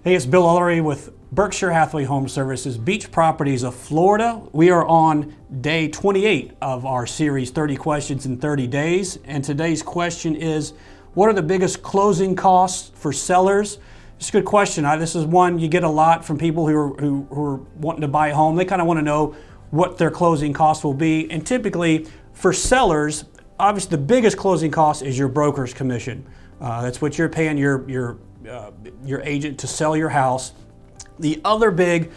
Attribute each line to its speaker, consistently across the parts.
Speaker 1: Hey, it's Bill Ullery with Berkshire Hathaway Home Services, Beach Properties of Florida. We are on day 28 of our series, 30 Questions in 30 Days. And today's question is, what are the biggest closing costs for sellers? It's a good question. This is one you get a lot from people who are wanting to buy a home. They kind of want to know what their closing costs will be. And typically, for sellers, obviously the biggest closing cost is your broker's commission. That's what you're paying your agent to sell your house. The other big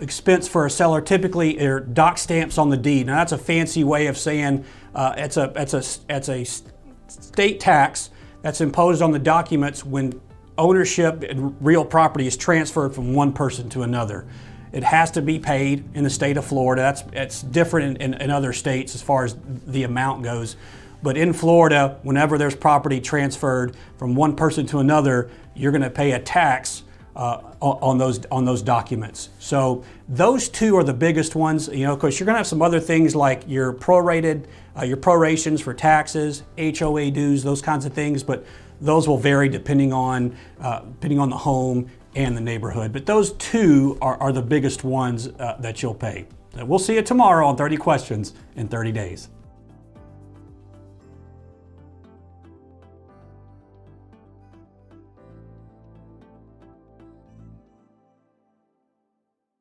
Speaker 1: expense for a seller typically are doc stamps on the deed. Now that's a fancy way of saying it's a state tax that's imposed on the documents when ownership and real property is transferred from one person to another. It has to be paid in the state of Florida. It's different in other states as far as the amount goes. But in Florida, whenever there's property transferred from one person to another, you're going to pay a tax on those documents. So those two are the biggest ones. Of course, you're going to have some other things like your prorations for taxes, HOA dues, those kinds of things. But those will vary depending on the home and the neighborhood. But those two are the biggest ones that you'll pay. We'll see you tomorrow on 30 Questions in 30 Days.